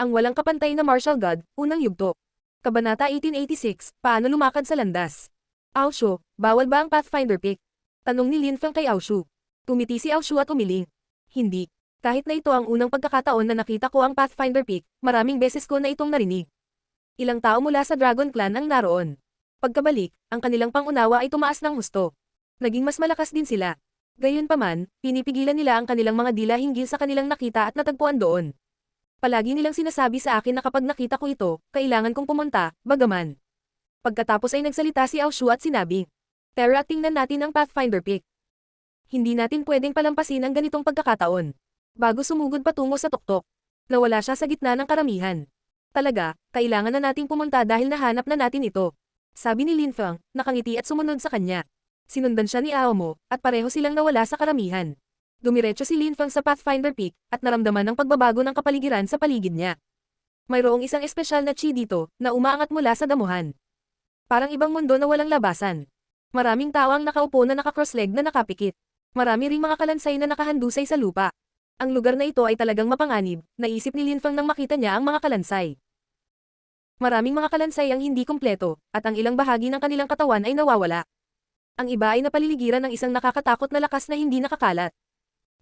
Ang walang kapantay na martial god, unang yugto. Kabanata 1886, paano lumakad sa landas? Aoshu, bawal ba ang Pathfinder pick? Tanong ni Linfeng kay Aoshu. Tumiti si Aoshu at umiling. Hindi. Kahit na ito ang unang pagkakataon na nakita ko ang Pathfinder pick, maraming beses ko na itong narinig. Ilang tao mula sa Dragon Clan ang naroon. Pagkabalik, ang kanilang pangunawa ay tumaas ng husto. Naging mas malakas din sila. Gayunpaman, pinipigilan nila ang kanilang mga dila hinggil sa kanilang nakita at natagpuan doon. Palagi nilang sinasabi sa akin na kapag nakita ko ito, kailangan kong pumunta, bagaman. Pagkatapos ay nagsalita si Aoshu at sinabi, "Tara, tingnan natin ang Pathfinder pick. Hindi natin pwedeng palampasin ang ganitong pagkakataon." Bago sumugod patungo sa tuktok, nawala siya sa gitna ng karamihan. "Talaga, kailangan na nating pumunta dahil nahanap na natin ito," sabi ni Linfeng, nakangiti at sumunod sa kanya. Sinundan siya ni Aomo, at pareho silang nawala sa karamihan. Dumiretso si Linfeng sa Pathfinder Peak, at naramdaman ng pagbabago ng kapaligiran sa paligid niya. Mayroong isang espesyal na chi dito, na umaangat mula sa damuhan. Parang ibang mundo na walang labasan. Maraming tao ang nakaupo na naka-cross-leg na nakapikit. Marami ring mga kalansay na nakahandusay sa lupa. Ang lugar na ito ay talagang mapanganib, naisip ni Linfeng nang makita niya ang mga kalansay. Maraming mga kalansay ang hindi kumpleto, at ang ilang bahagi ng kanilang katawan ay nawawala. Ang iba ay napaliligiran ng isang nakakatakot na lakas na hindi nakakalat.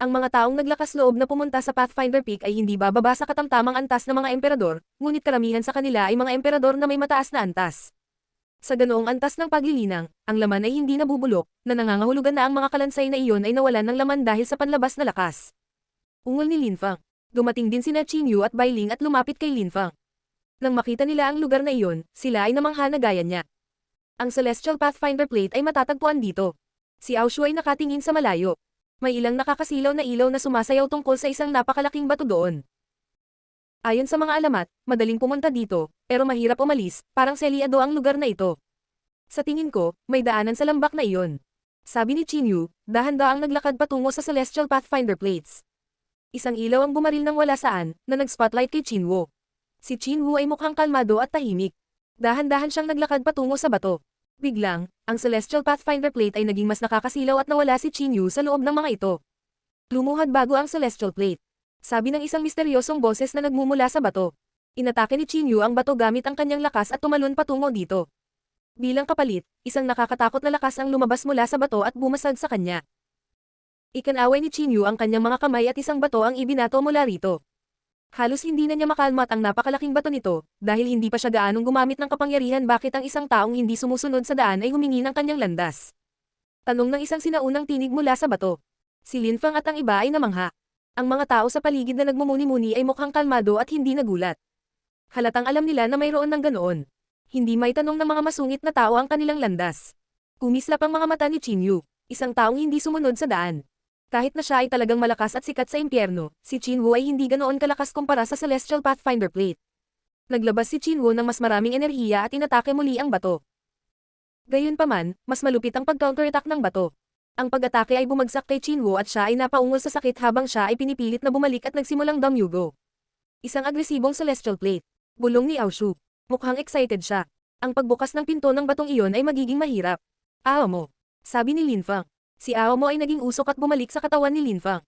Ang mga taong naglakas loob na pumunta sa Pathfinder Peak ay hindi bababa sa katamtamang antas ng mga emperador, ngunit karamihan sa kanila ay mga emperador na may mataas na antas. Sa ganoong antas ng paglilinang, ang laman ay hindi nabubulok, na nangangahulugan na ang mga kalansay na iyon ay nawalan ng laman dahil sa panlabas na lakas. Ungol ni Linfeng. Dumating din sina Qingyu at Bailing at lumapit kay Linfeng. Nang makita nila ang lugar na iyon, sila ay namangha na gaya niya. Ang Celestial Pathfinder Plate ay matatagpuan dito. Si Aoshu ay nakatingin sa malayo. May ilang nakakasilaw na ilaw na sumasayaw tungkol sa isang napakalaking bato doon. Ayon sa mga alamat, madaling pumunta dito, pero mahirap umalis, parang selyado ang lugar na ito. Sa tingin ko, may daanan sa lambak na iyon. Sabi ni Qingyu, dahan-daang naglakad patungo sa Celestial Pathfinder Plates. Isang ilaw ang bumaril ng wala saan, na nag-spotlight kay Qinwo. Si Qinwo ay mukhang kalmado at tahimik. Dahan-dahan siyang naglakad patungo sa bato. Biglang, ang Celestial Pathfinder Plate ay naging mas nakakasilaw at nawala si Qingyu sa loob ng mga ito. Lumuhad bago ang Celestial Plate. Sabi ng isang misteryosong boses na nagmumula sa bato. Inatake ni Qingyu ang bato gamit ang kanyang lakas at tumalon patungo dito. Bilang kapalit, isang nakakatakot na lakas ang lumabas mula sa bato at bumasag sa kanya. Ikinaway ni Qingyu ang kanyang mga kamay at isang bato ang ibinato mula rito. Halos hindi na niya makalmat ang napakalaking bato nito, dahil hindi pa siya gaanong gumamit ng kapangyarihan bakit ang isang taong hindi sumusunod sa daan ay humingi ng kanyang landas. Tanong ng isang sinaunang tinig mula sa bato. Si Linfeng at ang iba ay namangha. Ang mga tao sa paligid na nagmumuni-muni ay mukhang kalmado at hindi nagulat. Halatang alam nila na mayroon ng ganoon. Hindi may tanong ng mga masungit na tao ang kanilang landas. Kumislap ang mga mata ni Qingyu, isang taong hindi sumunod sa daan. Kahit na siya ay talagang malakas at sikat sa impyerno, si Qinwo ay hindi ganoon kalakas kumpara sa Celestial Pathfinder Plate. Naglabas si Qinwo ng mas maraming enerhiya at inatake muli ang bato. Gayunpaman, mas malupit ang pag-counterattack ng bato. Ang pag-atake ay bumagsak kay Qinwo at siya ay napaungol sa sakit habang siya ay pinipilit na bumalik at nagsimulang damyugo. Isang agresibong Celestial Plate. Bulong ni Aoshu. Mukhang excited siya. Ang pagbukas ng pinto ng batong iyon ay magiging mahirap. Aomo. Sabi ni Linfeng. Si Aomo ay naging usok at bumalik sa katawan ni Linfeng.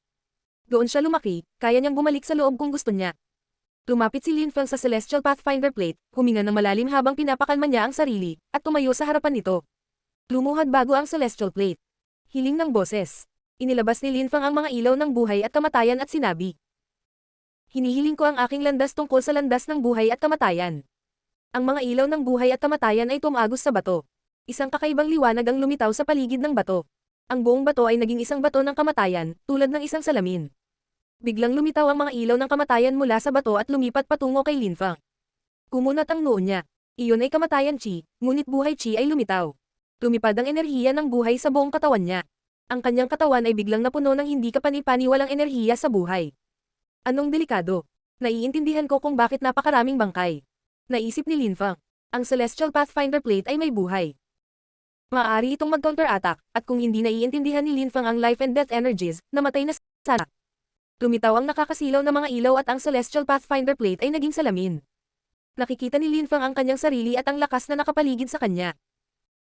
Doon siya lumaki, kaya niyang bumalik sa loob kung gusto niya. Lumapit si Linfeng sa Celestial Pathfinder Plate, huminga ng malalim habang pinapakalma niya ang sarili, at tumayo sa harapan nito. Lumuhad bago ang Celestial Plate. Hiling ng boses. Inilabas ni Linfeng ang mga ilaw ng buhay at kamatayan at sinabi. Hinihiling ko ang aking landas tungkol sa landas ng buhay at kamatayan. Ang mga ilaw ng buhay at kamatayan ay tumagos sa bato. Isang kakaibang liwanag ang lumitaw sa paligid ng bato. Ang buong bato ay naging isang bato ng kamatayan, tulad ng isang salamin. Biglang lumitaw ang mga ilaw ng kamatayan mula sa bato at lumipat patungo kay Linfeng. Kumunat ang noo niya. Iyon ay kamatayan chi, ngunit buhay chi ay lumitaw. Lumipad ang enerhiya ng buhay sa buong katawan niya. Ang kanyang katawan ay biglang napuno ng hindi kapani-paniwalang enerhiya sa buhay. Anong delikado? Naiintindihan ko kung bakit napakaraming bangkay. Naisip ni Linfeng. Ang Celestial Pathfinder Plate ay may buhay. Maaari itong mag-counterattack, at kung hindi naiintindihan ni Linfeng ang life and death energies, namatay na sana. Lumitaw ang nakakasilaw na mga ilaw at ang Celestial Pathfinder Plate ay naging salamin. Nakikita ni Linfeng ang kanyang sarili at ang lakas na nakapaligid sa kanya.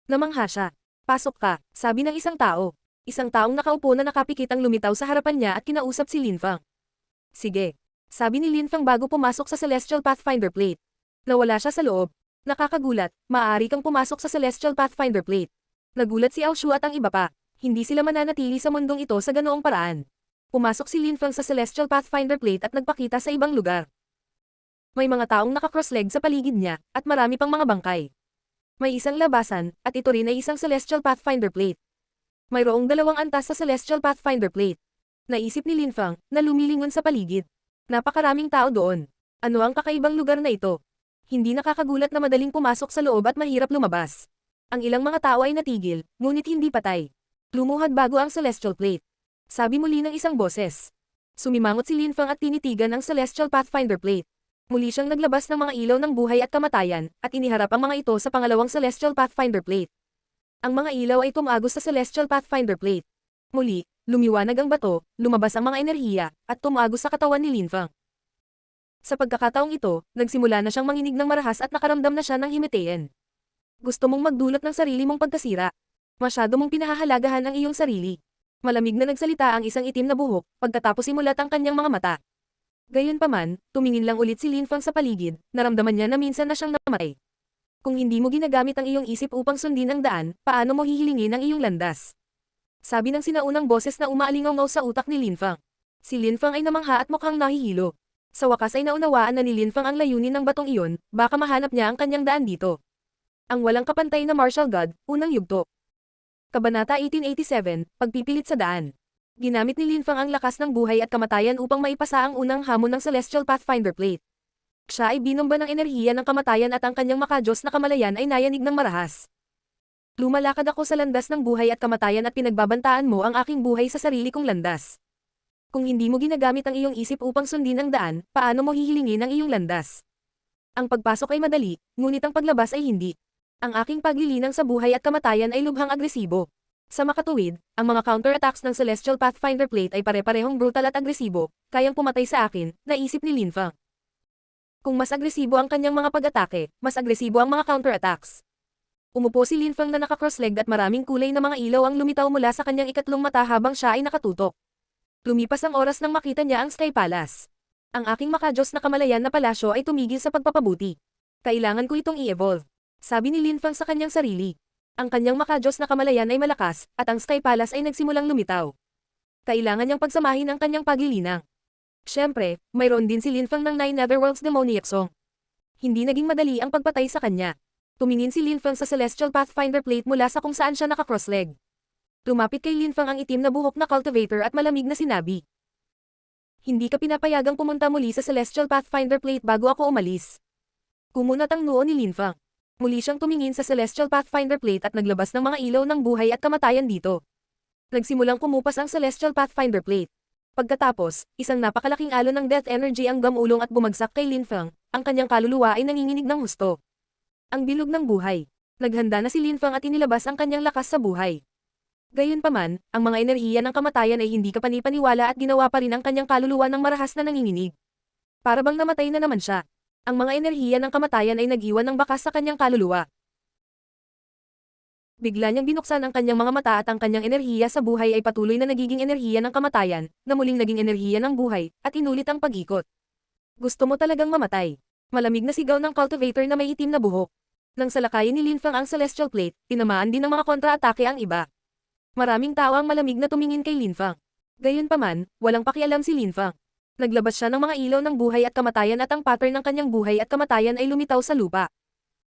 Namangha siya. Pasok ka, sabi ng isang tao. Isang taong nakaupo na nakapikit ang lumitaw sa harapan niya at kinausap si Linfeng. Sige. Sabi ni Lin Fang bago pumasok sa Celestial Pathfinder Plate. Nawala siya sa loob. Nakakagulat, maaari kang pumasok sa Celestial Pathfinder Plate. Nagulat si Ao Shu at ang iba pa. Hindi sila mananatili sa mundong ito sa ganoong paraan. Pumasok si Lin Fang sa Celestial Pathfinder Plate at nagpakita sa ibang lugar. May mga taong naka-cross-leg sa paligid niya, at marami pang mga bangkay. May isang labasan, at ito rin ay isang Celestial Pathfinder Plate. Mayroong dalawang antas sa Celestial Pathfinder Plate. Naisip ni Lin Fang, na lumilingon sa paligid. Napakaraming tao doon. Ano ang kakaibang lugar na ito? Hindi nakakagulat na madaling pumasok sa loob at mahirap lumabas. Ang ilang mga tao ay natigil, ngunit hindi patay. Lumuhad bago ang Celestial Plate. Sabi muli ng isang boses. Sumimangot si Lin Fang at tinitigan ang Celestial Pathfinder Plate. Muli siyang naglabas ng mga ilaw ng buhay at kamatayan, at iniharap ang mga ito sa pangalawang Celestial Pathfinder Plate. Ang mga ilaw ay tumagos sa Celestial Pathfinder Plate. Muli, lumiwanag ang bato, lumabas ang mga enerhiya, at tumagos sa katawan ni Lin Fang. Sa pagkakataong ito, nagsimula na siyang manginig ng marahas at nakaramdam na siya ng himatayan. Gusto mong magdulot ng sarili mong pagkasira. Masyado mong pinahahalagahan ang iyong sarili. Malamig na nagsalita ang isang itim na buhok, pagkatapos imulat ang kanyang mga mata. Gayunpaman, tumingin lang ulit si Lin Fang sa paligid, naramdaman niya na minsan na siyang namatay. Kung hindi mo ginagamit ang iyong isip upang sundin ang daan, paano mo hihilingin ang iyong landas? Sabi ng sinaunang boses na umaalingaw sa utak ni Lin Fang. Si Lin Fang ay namangha at mukhang nahihilo. Sa wakas ay naunawaan na ni Lin Fang ang layunin ng batong iyon, baka mahanap niya ang kanyang daan dito. Ang walang kapantay na martial god, unang yugto. Kabanata 1887, Pagpipilit sa daan. Ginamit ni Lin Fang ang lakas ng buhay at kamatayan upang maipasa ang unang hamon ng Celestial Pathfinder Plate. Siya ay binomba ng enerhiya ng kamatayan at ang kanyang makajos na kamalayan ay nayanig ng marahas. Lumalakad ako sa landas ng buhay at kamatayan at pinagbabantaan mo ang aking buhay sa sarili kong landas. Kung hindi mo ginagamit ang iyong isip upang sundin ang daan, paano mo hihilingin ang iyong landas? Ang pagpasok ay madali, ngunit ang paglabas ay hindi. Ang aking paglilinang sa buhay at kamatayan ay lubhang agresibo. Sa makatuwid, ang mga counter-attacks ng Celestial Pathfinder Plate ay pare-parehong brutal at agresibo, kayang pumatay sa akin, naisip ni Lin Fang. Kung mas agresibo ang kanyang mga pag-atake, mas agresibo ang mga counter-attacks. Umupo si Lin Fang na naka-cross-legged at maraming kulay na mga ilaw ang lumitaw mula sa kanyang ikatlong mata habang siya ay nakatutok. Lumipas ang oras nang makita niya ang Sky Palace. Ang aking makajos na kamalayan na palasyo ay tumigil sa pagpapabuti. Kailangan ko itong i-evolve. Sabi ni Lin Fang sa kanyang sarili. Ang kanyang makajos na kamalayan ay malakas, at ang Sky Palace ay nagsimulang lumitaw. Kailangan niyang pagsamahin ang kanyang paglilinang. Siyempre, mayroon din si Lin Fang ng Nine Netherworld's Demoniac Song. Hindi naging madali ang pagpatay sa kanya. Tumingin si Lin Fang sa Celestial Pathfinder Plate mula sa kung saan siya naka-cross-leg. Lumapit kay Lin Fang ang itim na buhok na cultivator at malamig na sinabi. Hindi ka pinapayagang pumunta muli sa Celestial Pathfinder Plate bago ako umalis. Kumunat ang noo ni Lin Fang. Muli siyang tumingin sa Celestial Pathfinder Plate at naglabas ng mga ilaw ng buhay at kamatayan dito. Nagsimulang kumupas ang Celestial Pathfinder Plate. Pagkatapos, isang napakalaking alon ng death energy ang gamulong at bumagsak kay Lin Fang, ang kanyang kaluluwa ay nanginginig ng husto. Ang bilog ng buhay. Naghanda na si Lin Fang at inilabas ang kanyang lakas sa buhay. Gayunpaman, ang mga enerhiya ng kamatayan ay hindi kapanipaniwala at ginawa pa rin ang kanyang kaluluwa ng marahas na nanginginig. Para bang namatay na naman siya. Ang mga enerhiya ng kamatayan ay nag-iwan ng bakas sa kanyang kaluluwa. Bigla niyang binuksan ang kanyang mga mata at ang kanyang enerhiya sa buhay ay patuloy na nagiging enerhiya ng kamatayan, na muling naging enerhiya ng buhay, at inulit ang pag-ikot. Gusto mo talagang mamatay. Malamig na sigaw ng cultivator na may itim na buhok. Nang salakayin ni Lin Fang ang Celestial Plate, tinamaan din ng mga kontra-atake ang iba. Maraming tao ang malamig na tumingin kay Lin Fang. Gayunpaman, walang pakialam si Lin Fang. Naglabas siya ng mga ilaw ng buhay at kamatayan at ang pattern ng kanyang buhay at kamatayan ay lumitaw sa lupa.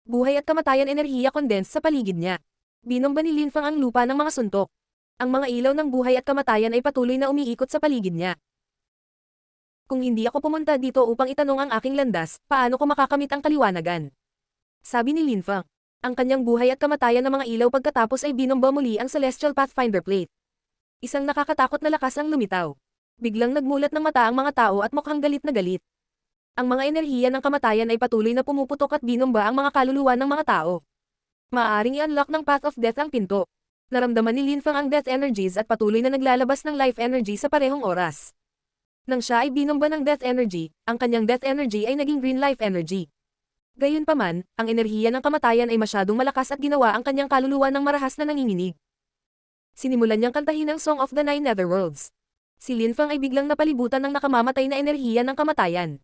Buhay at kamatayan enerhiya condensed sa paligid niya. Binomba ni Lin Fang ang lupa ng mga suntok. Ang mga ilaw ng buhay at kamatayan ay patuloy na umiikot sa paligid niya. Kung hindi ako pumunta dito upang itanong ang aking landas, paano ko makakamit ang kaliwanagan? Sabi ni Lin Fang. Ang kanyang buhay at kamatayan ng mga ilaw pagkatapos ay binomba muli ang Celestial Pathfinder Plate. Isang nakakatakot na lakas ang lumitaw. Biglang nagmulat ng mata ang mga tao at mukhang galit na galit. Ang mga enerhiya ng kamatayan ay patuloy na pumuputok at binomba ang mga kaluluwa ng mga tao. Maaaring i-unlock ng Path of Death ang pinto. Naramdaman ni Lin Fang ang death energies at patuloy na naglalabas ng life energy sa parehong oras. Nang siya ay binomba ng death energy, ang kanyang death energy ay naging green life energy. Gayunpaman, ang enerhiya ng kamatayan ay masyadong malakas at ginawa ang kanyang kaluluwa ng marahas na nanginginig. Sinimulan niyang kantahin ang Song of the Nine Netherworlds. Si Linfang ay biglang napalibutan ng nakamamatay na enerhiya ng kamatayan.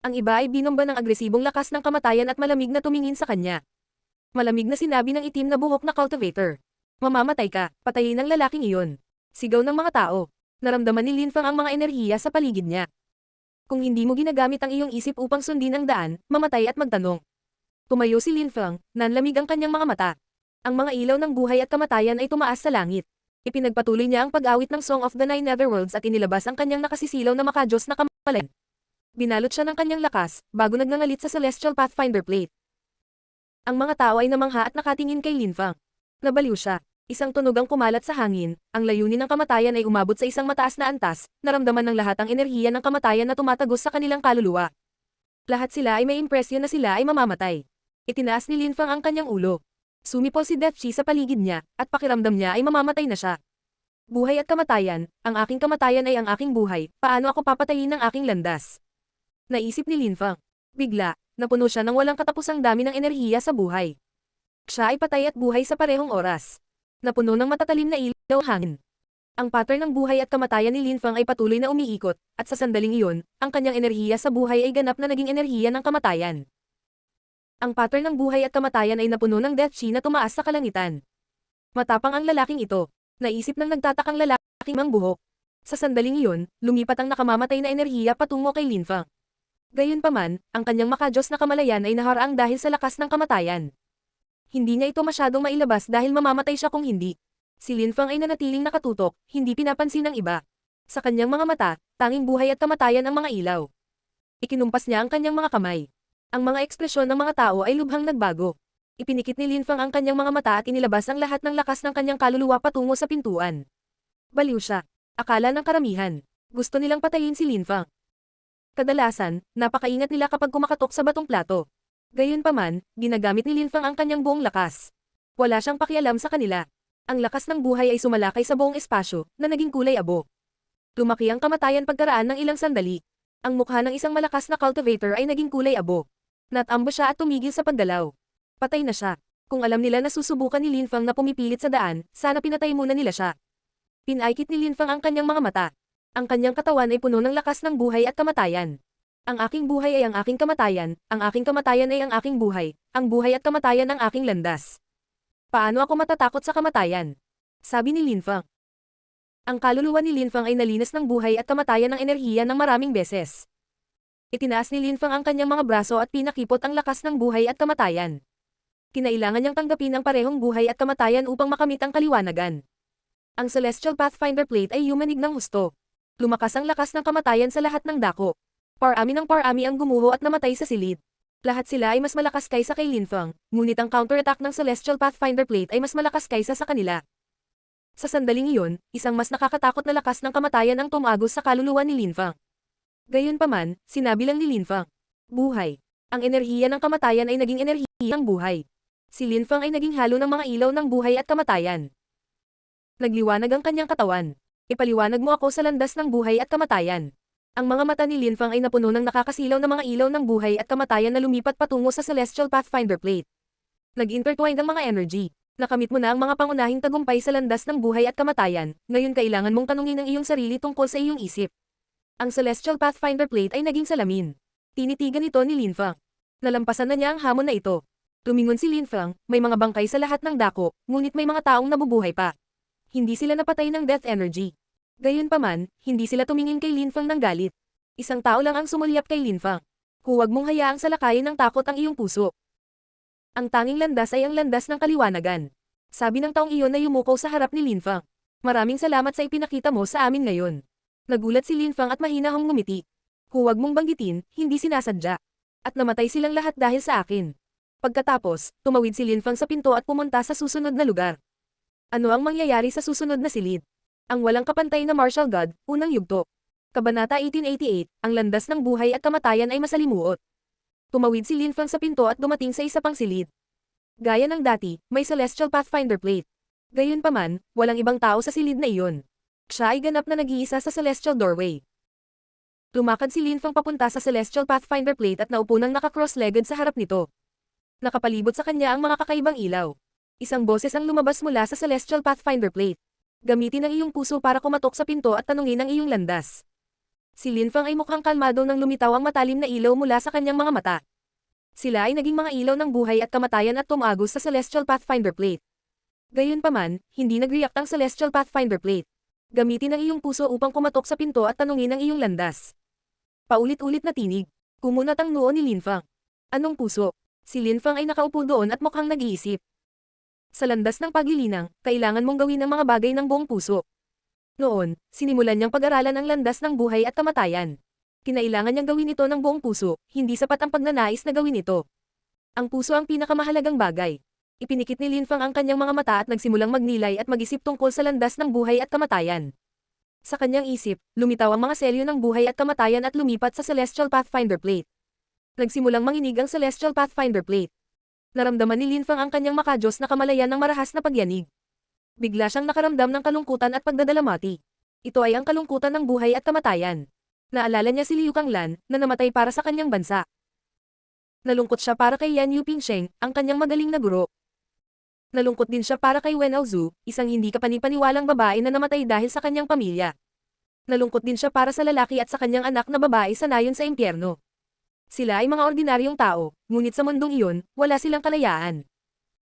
Ang iba ay binomba ng agresibong lakas ng kamatayan at malamig na tumingin sa kanya. Malamig na sinabi ng itim na buhok na cultivator. Mamamatay ka, patayin ng lalaking iyon. Sigaw ng mga tao. Naramdaman ni Linfang ang mga enerhiya sa paligid niya. Kung hindi mo ginagamit ang iyong isip upang sundin ang daan, mamatay at magtanong. Tumayo si Linfang, nanlamig ang kanyang mga mata. Ang mga ilaw ng buhay at kamatayan ay tumaas sa langit. Ipinagpatuloy niya ang pag-awit ng Song of the Nine Netherworlds at inilabas ang kanyang nakasisilaw na makajos na kamalayan. Binalot siya ng kanyang lakas, bago nagngangalit sa Celestial Pathfinder Plate. Ang mga tao ay namangha at nakatingin kay Linfang. Nabaliw siya. Isang tunog ang kumalat sa hangin, ang layunin ng kamatayan ay umabot sa isang mataas na antas, naramdaman ng lahat ang enerhiya ng kamatayan na tumatagos sa kanilang kaluluwa. Lahat sila ay may impresyon na sila ay mamamatay. Itinaas ni Linfang ang kanyang ulo. Sumipol si Death Chi sa paligid niya, at pakiramdam niya ay mamamatay na siya. Buhay at kamatayan, ang aking kamatayan ay ang aking buhay, paano ako papatayin ng aking landas? Naisip ni Linfang. Bigla, napuno siya ng walang katapusang dami ng enerhiya sa buhay. Siya ay patay at buhay sa parehong oras. Napuno ng matatalim na ilaw hangin. Ang pattern ng buhay at kamatayan ni Linfang ay patuloy na umiikot, at sa sandaling iyon, ang kanyang enerhiya sa buhay ay ganap na naging enerhiya ng kamatayan. Ang pattern ng buhay at kamatayan ay napuno ng Death Chi na tumaas sa kalangitan. Matapang ang lalaking ito. Naisip ng nagtatakang lalaking mang buhok. Sa sandaling iyon, lumipat ang nakamamatay na enerhiya patungo kay Linfang. Gayunpaman, ang kanyang makajos na kamalayan ay naharaang dahil sa lakas ng kamatayan. Hindi niya ito masyadong mailabas dahil mamamatay siya kung hindi. Si Linfang ay nanatiling nakatutok, hindi pinapansin ng iba. Sa kanyang mga mata, tanging buhay at kamatayan ang mga ilaw. Ikinumpas niya ang kanyang mga kamay. Ang mga ekspresyon ng mga tao ay lubhang nagbago. Ipinikit ni Linfang ang kanyang mga mata at inilabas ang lahat ng lakas ng kanyang kaluluwa patungo sa pintuan. Baliw siya. Akala ng karamihan. Gusto nilang patayin si Linfang. Kadalasan, napakaingat nila kapag kumakatok sa batong plato. Gayunpaman, ginagamit ni Linfang ang kanyang buong lakas. Wala siyang pakialam sa kanila. Ang lakas ng buhay ay sumalakay sa buong espasyo, na naging kulay abo. Lumaki ang kamatayan pagkaraan ng ilang sandali. Ang mukha ng isang malakas na cultivator ay naging kulay abo. Natambo siya at tumigil sa paggalaw. Patay na siya. Kung alam nila na susubukan ni Linfang na pumipilit sa daan, sana pinatay muna nila siya. Pinaikit ni Linfang ang kanyang mga mata. Ang kanyang katawan ay puno ng lakas ng buhay at kamatayan. Ang aking buhay ay ang aking kamatayan, ang aking kamatayan ay ang aking buhay, ang buhay at kamatayan ang aking landas. Paano ako matatakot sa kamatayan? Sabi ni Linfang. Ang kaluluwa ni Linfang ay nalinas ng buhay at kamatayan ng enerhiya ng maraming beses. Itinaas ni Linfang ang kanyang mga braso at pinakipot ang lakas ng buhay at kamatayan. Kinailangan niyang tanggapin ang parehong buhay at kamatayan upang makamit ang kaliwanagan. Ang Celestial Pathfinder Plate ay yumanig ng husto. Lumakas ang lakas ng kamatayan sa lahat ng dako. Parami ng parami ang gumuho at namatay sa silid. Lahat sila ay mas malakas kaysa kay Linfang, ngunit ang counterattack ng Celestial Pathfinder Plate ay mas malakas kaysa sa kanila. Sa sandaling iyon, isang mas nakakatakot na lakas ng kamatayan ang tumagos sa kaluluwa ni Linfang. Gayunpaman, sinabi lang ni Linfang, buhay. Ang enerhiya ng kamatayan ay naging enerhiya ng buhay. Si Linfang ay naging halo ng mga ilaw ng buhay at kamatayan. Nagliwanag ang kanyang katawan. Ipaliwanag mo ako sa landas ng buhay at kamatayan. Ang mga mata ni Linfang ay napuno ng nakakasilaw na mga ilaw ng buhay at kamatayan na lumipat patungo sa Celestial Pathfinder Plate. Nag-intertwined ang mga energy. Nakamit mo na ang mga pangunahing tagumpay sa landas ng buhay at kamatayan, ngayon kailangan mong tanungin ang iyong sarili tungkol sa iyong isip. Ang Celestial Pathfinder Plate ay naging salamin. Tinitigan ito ni Linfang. Nalampasan na niya ang hamon na ito. Tumingon si Linfang, may mga bangkay sa lahat ng dako, ngunit may mga taong nabubuhay pa. Hindi sila napatay ng death energy. Gayunpaman, hindi sila tumingin kay Linfang ng galit. Isang tao lang ang sumulyap kay Linfang. Huwag mong hayaang salakayin ng takot ang iyong puso. Ang tanging landas ay ang landas ng kaliwanagan. Sabi ng taong iyon na yumuko sa harap ni Linfang. Maraming salamat sa ipinakita mo sa amin ngayon. Nagulat si Linfang at mahinahong ngumiti. Huwag mong banggitin, hindi sinasadya. At namatay silang lahat dahil sa akin. Pagkatapos, tumawid si Linfang sa pinto at pumunta sa susunod na lugar. Ano ang mangyayari sa susunod na silid? Ang walang kapantay na martial god, unang yugto. Kabanata 1888, ang landas ng buhay at kamatayan ay masalimuot. Tumawid si Linfang sa pinto at dumating sa isa pang silid. Gaya ng dati, may Celestial Pathfinder Plate. Gayunpaman, walang ibang tao sa silid na iyon. Siya ay ganap na nag-iisa sa Celestial Doorway. Lumakad si Linfang papunta sa Celestial Pathfinder Plate at naupo nang naka-cross-legged sa harap nito. Nakapalibot sa kanya ang mga kakaibang ilaw. Isang boses ang lumabas mula sa Celestial Pathfinder Plate. Gamitin ang iyong puso para kumatok sa pinto at tanungin ang iyong landas. Si Linfang ay mukhang kalmado nang lumitaw ang matalim na ilaw mula sa kanyang mga mata. Sila ay naging mga ilaw ng buhay at kamatayan at tumagos sa Celestial Pathfinder Plate. Gayunpaman, hindi nag-react ang Celestial Pathfinder Plate. Gamitin ang iyong puso upang kumatok sa pinto at tanungin ang iyong landas. Paulit-ulit na tinig. Kumunat ang noo ni Linfang. Anong puso? Si Linfang ay nakaupo doon at mukhang nag-iisip. Sa landas ng paglilinang, kailangan mong gawin ang mga bagay ng buong puso. Noon, sinimulan niyang pag-aralan ang landas ng buhay at kamatayan. Kinailangan niyang gawin ito ng buong puso, hindi sapat ang pagnanais na gawin ito. Ang puso ang pinakamahalagang bagay. Ipinikit ni Linfang ang kanyang mga mata at nagsimulang magnilay at mag-isip tungkol sa landas ng buhay at kamatayan. Sa kanyang isip, lumitaw ang mga selyo ng buhay at kamatayan at lumipat sa Celestial Pathfinder Plate. Nagsimulang manginig ang Celestial Pathfinder Plate. Naramdaman ni Linfang ang kanyang makajos na kamalayan ng marahas na pagyanig. Bigla siyang nakaramdam ng kalungkutan at pagdadalamati. Ito ay ang kalungkutan ng buhay at kamatayan. Naalala niya si Liu Kanglan, na namatay para sa kanyang bansa. Nalungkot siya para kay Yan Yupingsheng, ang kanyang magaling na guro. Nalungkot din siya para kay Wen Aozu, isang hindi kapanipaniwalang babae na namatay dahil sa kanyang pamilya. Nalungkot din siya para sa lalaki at sa kanyang anak na babae sa nayon sa impyerno. Sila ay mga ordinaryong tao, ngunit sa mundong iyon, wala silang kalayaan.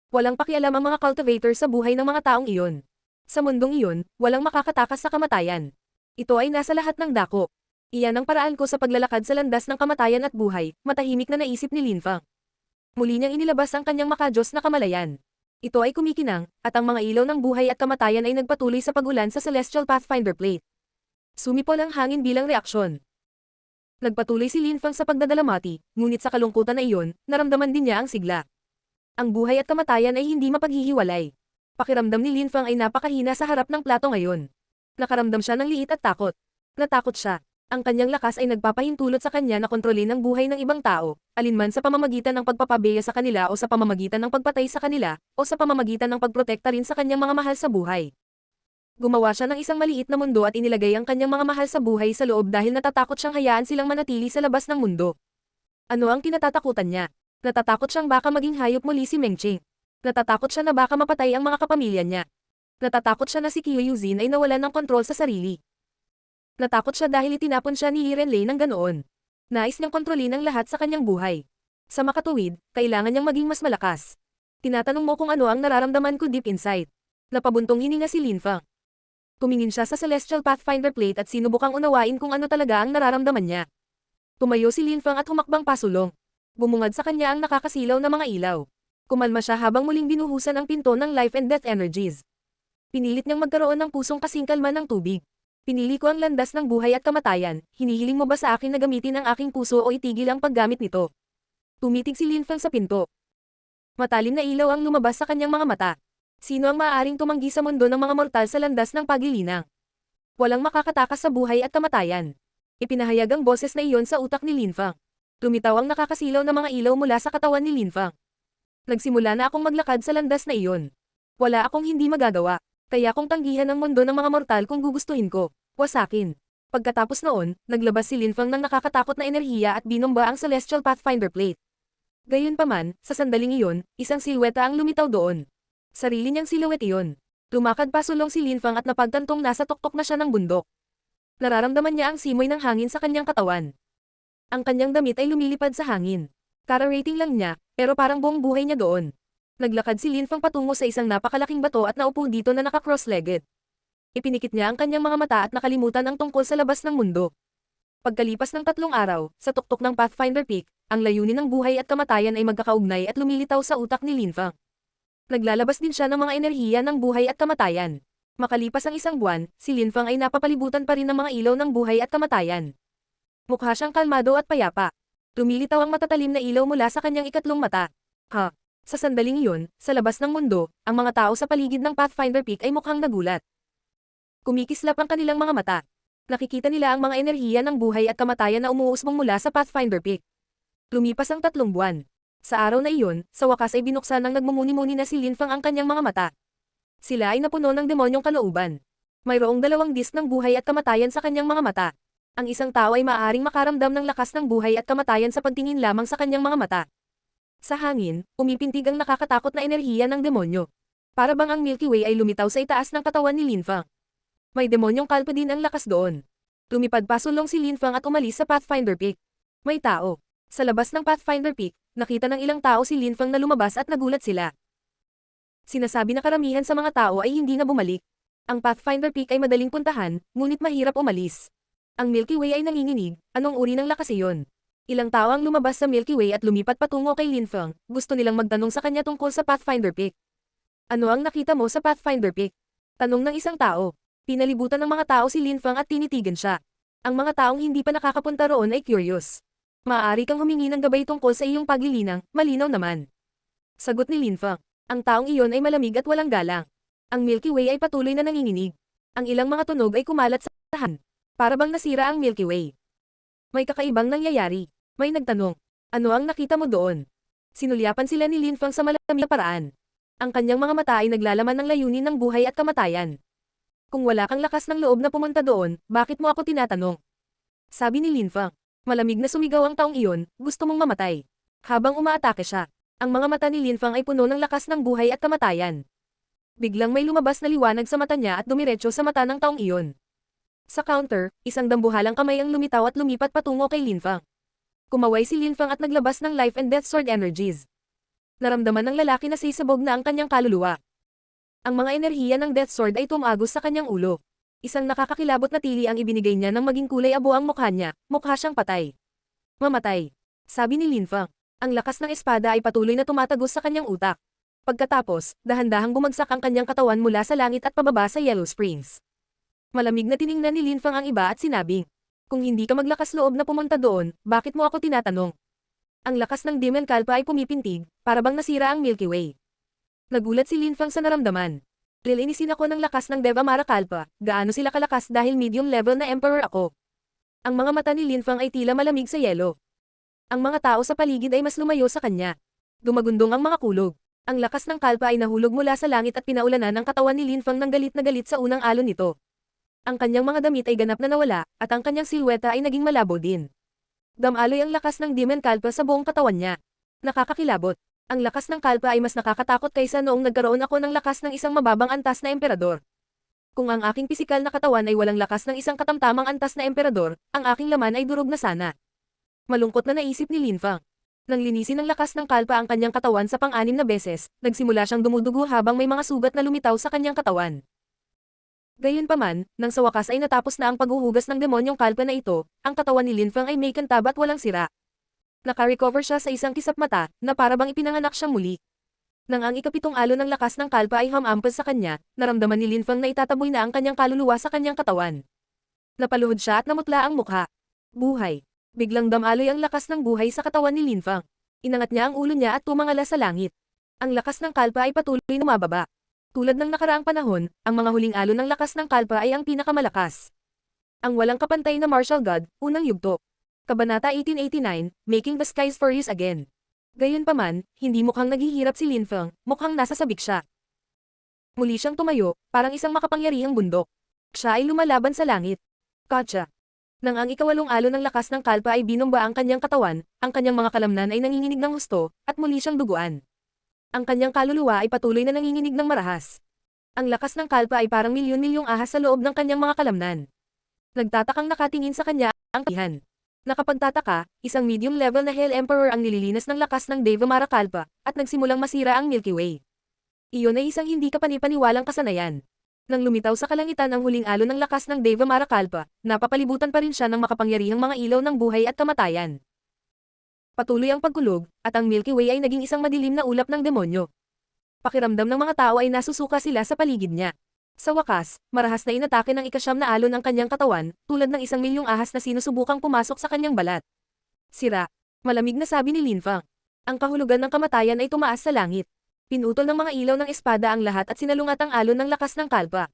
Walang pakialam ang mga cultivator sa buhay ng mga taong iyon. Sa mundong iyon, walang makakatakas sa kamatayan. Ito ay nasa lahat ng dako. Iyan ang paraan ko sa paglalakad sa landas ng kamatayan at buhay, matahimik na naisip ni Linfang. Muli niyang inilabas ang kanyang makajos na kamalayan. Ito ay kumikinang, at ang mga ilaw ng buhay at kamatayan ay nagpatuloy sa pag-ulan sa Celestial Pathfinder Plate. Sumipol ang hangin bilang reaksyon. Nagpatuloy si Linfang sa pagdadalamati, ngunit sa kalungkutan na iyon, naramdaman din niya ang sigla. Ang buhay at kamatayan ay hindi mapaghihiwalay. Pakiramdam ni Linfang ay napakahina sa harap ng plato ngayon. Nakaramdam siya ng liit at takot. Natakot siya. Ang kanyang lakas ay nagpapahintulot sa kanya na kontrolin ang buhay ng ibang tao, alinman sa pamamagitan ng pagpapabeya sa kanila o sa pamamagitan ng pagpatay sa kanila, o sa pamamagitan ng pagprotekta rin sa kanyang mga mahal sa buhay. Gumawa siya ng isang maliit na mundo at inilagay ang kanyang mga mahal sa buhay sa loob dahil natatakot siyang hayaan silang manatili sa labas ng mundo. Ano ang kinatatakutan niya? Natatakot siyang baka maging hayop muli si Mengching. Natatakot siya na baka mapatay ang mga kapamilya niya. Natatakot siya na si Qiu Yuzin ay nawalan ng kontrol sa sarili. Natakot siya dahil itinapon siya ni Yi Renlei ng ganoon. Nais niyang kontrolin ang lahat sa kanyang buhay. Sa makatuwid, kailangan niyang maging mas malakas. Tinatanong mo kung ano ang nararamdaman ko deep inside. Napabuntong hininga si Linfang. Tumingin siya sa Celestial Pathfinder Plate at sinubukang unawain kung ano talaga ang nararamdaman niya. Tumayo si Linfang at humakbang pasulong. Bumungad sa kanya ang nakakasilaw na mga ilaw. Kumalma siya habang muling binuhusan ang pinto ng life and death energies. Pinilit niyang magkaroon ng pusong kasing kalma ng tubig. Pinili ko ang landas ng buhay at kamatayan, hinihiling mo ba sa akin na gamitin ang aking puso o itigil ang paggamit nito? Tumitig si Linfang sa pinto. Matalim na ilaw ang lumabas sa kanyang mga mata. Sino ang maaaring tumanggi sa mundo ng mga mortal sa landas ng paglilinang? Walang makakatakas sa buhay at kamatayan. Ipinahayag ang boses na iyon sa utak ni Linfang. Lumitaw ang nakakasilaw na mga ilaw mula sa katawan ni Linfang. Nagsimula na akong maglakad sa landas na iyon. Wala akong hindi magagawa, kaya kong tanggihan ang mundo ng mga mortal kung gugustuhin ko. Wasakin. Pagkatapos noon, naglabas si Linfang ng nakakatakot na enerhiya at binomba ang Celestial Pathfinder Plate. Gayunpaman, sa sandaling iyon, isang silweta ang lumitaw doon. Sarili niyang silhouette iyon. Lumakad pasulong si Linfang at napagtantong nasa tuktok na siya ng bundok. Nararamdaman niya ang simoy ng hangin sa kanyang katawan. Ang kanyang damit ay lumilipad sa hangin. Kara-rating lang niya, pero parang buong buhay niya doon. Naglakad si Linfang patungo sa isang napakalaking bato at naupo dito na naka-cross-legged. Ipinikit niya ang kanyang mga mata at nakalimutan ang tungkol sa labas ng mundo. Pagkalipas ng 3 araw, sa tuktok ng Pathfinder Peak, ang layunin ng buhay at kamatayan ay magkakaugnay at lumilitaw sa utak ni Linfang. Naglalabas din siya ng mga enerhiya ng buhay at kamatayan. Makalipas ang 1 buwan, si Linfang ay napapalibutan pa rin ng mga ilaw ng buhay at kamatayan. Mukha siyang kalmado at payapa. Lumilitaw ang matatalim na ilaw mula sa kanyang ikatlong mata. Sa sandaling iyon, sa labas ng mundo, ang mga tao sa paligid ng Pathfinder Peak ay mukhang nagulat. Kumikislap ang kanilang mga mata. Nakikita nila ang mga enerhiya ng buhay at kamatayan na umuusbong mula sa Pathfinder Peak. Lumipas ang 3 buwan. Sa araw na iyon, sa wakas ay binuksan ng nagmumuni-muni na si Linfang ang kanyang mga mata. Sila ay napuno ng demonyong kalooban. Mayroong 2 disk ng buhay at kamatayan sa kanyang mga mata. Ang isang tao ay maaaring makaramdam ng lakas ng buhay at kamatayan sa pagtingin lamang sa kanyang mga mata. Sa hangin, umipintig ang nakakatakot na enerhiya ng demonyo. Para bang ang Milky Way ay lumitaw sa itaas ng katawan ni Linfang. May demonyong kalpa din ang lakas doon. Lumipad pasulong si Linfang at umalis sa Pathfinder Peak. May tao. Sa labas ng Pathfinder Peak, nakita ng ilang tao si Linfang na lumabas at nagulat sila. Sinasabi na karamihan sa mga tao ay hindi na bumalik. Ang Pathfinder Peak ay madaling puntahan, ngunit mahirap umalis. Ang Milky Way ay nanginginig, anong uri ng lakas iyon? Ilang tao ang lumabas sa Milky Way at lumipat patungo kay Linfang, gusto nilang magtanong sa kanya tungkol sa Pathfinder Peak. Ano ang nakita mo sa Pathfinder Peak? Tanong ng isang tao. Pinalibutan ng mga tao si Linfang at tinitigan siya. Ang mga taong hindi pa nakakapunta roon ay curious. Maaari kang humingi ng gabay tungkol sa iyong paglilinang, malinaw naman. Sagot ni Linfang. Ang taong iyon ay malamig at walang galang. Ang Milky Way ay patuloy na nanginginig. Ang ilang mga tunog ay kumalat sa tahan. Para bang nasira ang Milky Way. May kakaibang nangyayari. May nagtanong. Ano ang nakita mo doon? Sinulyapan sila ni Linfang sa malamig na paraan. Ang kanyang mga mata ay naglalaman ng layunin ng buhay at kamatayan. Kung wala kang lakas ng loob na pumunta doon, bakit mo ako tinatanong? Sabi ni Linfang. Malamig na sumigaw ang taong iyon, gusto mong mamatay. Habang umaatake siya, ang mga mata ni Linfang ay puno ng lakas ng buhay at kamatayan. Biglang may lumabas na liwanag sa mata niya at dumiretso sa mata ng taong iyon. Sa counter, isang dambuhalang kamay ang lumitaw at lumipat patungo kay Linfang. Kumaway si Linfang at naglabas ng life and death sword energies. Naramdaman ng lalaki na sisabog na ang kanyang kaluluwa. Ang mga enerhiya ng Death Sword ay tumagos sa kanyang ulo. Isang nakakakilabot na tili ang ibinigay niya nang maging kulay abo ang mukha niya, mukha siyang patay. Mamatay. Sabi ni Linfang. Ang lakas ng espada ay patuloy na tumatagos sa kanyang utak. Pagkatapos, dahan-dahang bumagsak ang kanyang katawan mula sa langit at pababa sa Yellow Springs. Malamig na tiningnan ni Linfang ang iba at sinabing, kung hindi ka maglakas loob na pumunta doon, bakit mo ako tinatanong? Ang lakas ng Demon Kalpa ay pumipintig, para bang nasira ang Milky Way. Nagulat si Linfang sa naramdaman. Lilinisin ako ng lakas ng Deva Mara Kalpa, gaano sila kalakas dahil medium level na Emperor ako. Ang mga mata ni Linfang ay tila malamig sa yelo. Ang mga tao sa paligid ay mas lumayo sa kanya. Gumagundong ang mga kulog. Ang lakas ng Kalpa ay nahulog mula sa langit at pinaulanan ang katawan ni Linfang ng galit na galit sa unang alon nito. Ang kanyang mga damit ay ganap na nawala, at ang kanyang silweta ay naging malabo din. Damaloy ang lakas ng Demon Kalpa sa buong katawan niya. Nakakakilabot. Ang lakas ng Kalpa ay mas nakakatakot kaysa noong nagkaroon ako ng lakas ng isang mababang antas na emperador. Kung ang aking pisikal na katawan ay walang lakas ng isang katamtamang antas na emperador, ang aking laman ay durog na sana. Malungkot na naisip ni Linfang. Nang linisin ng lakas ng Kalpa ang kanyang katawan sa pang-anim na beses, nagsimula siyang dumudugo habang may mga sugat na lumitaw sa kanyang katawan. Gayunpaman, nang sa wakas ay natapos na ang paghuhugas ng demonyong Kalpa na ito, ang katawan ni Linfang ay may kantab at walang sira. Naka-recover siya sa isang kisap mata, na para bang ipinanganak siyang muli. Nang ang ikapitong alon ng lakas ng Kalpa ay hamampas sa kanya, naramdaman ni Linfang na itataboy na ang kanyang kaluluwa sa kanyang katawan. Napaluhod siya at namutla ang mukha. Buhay. Biglang damaloy ang lakas ng buhay sa katawan ni Linfang. Inangat niya ang ulo niya at tumangala sa langit. Ang lakas ng Kalpa ay patuloy na bumababa. Tulad ng nakaraang panahon, ang mga huling alon ng lakas ng Kalpa ay ang pinakamalakas. Ang walang kapantay na martial god, unang yugto. Kabanata 1889, Making the Skies Furious Again. Gayunpaman, hindi mukhang naghihirap si Linfang, mukhang nasa sabik siya. Muli siyang tumayo, parang isang makapangyarihang bundok. Siya ay lumalaban sa langit. Gotcha. Nang ang ikawalong alon ng lakas ng Kalpa ay binomba ang kanyang katawan, ang kanyang mga kalamnan ay nanginginig ng husto, at muli siyang duguan. Ang kanyang kaluluwa ay patuloy na nanginginig ng marahas. Ang lakas ng Kalpa ay parang milyon-milyong ahas sa loob ng kanyang mga kalamnan. Nagtatakang nakatingin sa kanya ang tihan. Nakapagtataka, isang medium-level na Hell Emperor ang nililinas ng lakas ng Deva Mara Kalpa, at nagsimulang masira ang Milky Way. Iyon ay isang hindi kapanipaniwalang kasanayan. Nang lumitaw sa kalangitan ang huling alon ng lakas ng Deva Mara Kalpa, napapalibutan pa rin siya ng makapangyarihang mga ilaw ng buhay at kamatayan. Patuloy ang pagkulog, at ang Milky Way ay naging isang madilim na ulap ng demonyo. Pakiramdam ng mga tao ay nasusuka sila sa paligid niya. Sa wakas, marahas na inatake ng ikasyam na alon ang kanyang katawan, tulad ng 1,000,000 ahas na sinusubukang pumasok sa kanyang balat. Sira. Malamig na sabi ni Linfang. Ang kahulugan ng kamatayan ay tumaas sa langit. Pinutol ng mga ilaw ng espada ang lahat at sinalungat ang alon ng lakas ng Kalpa.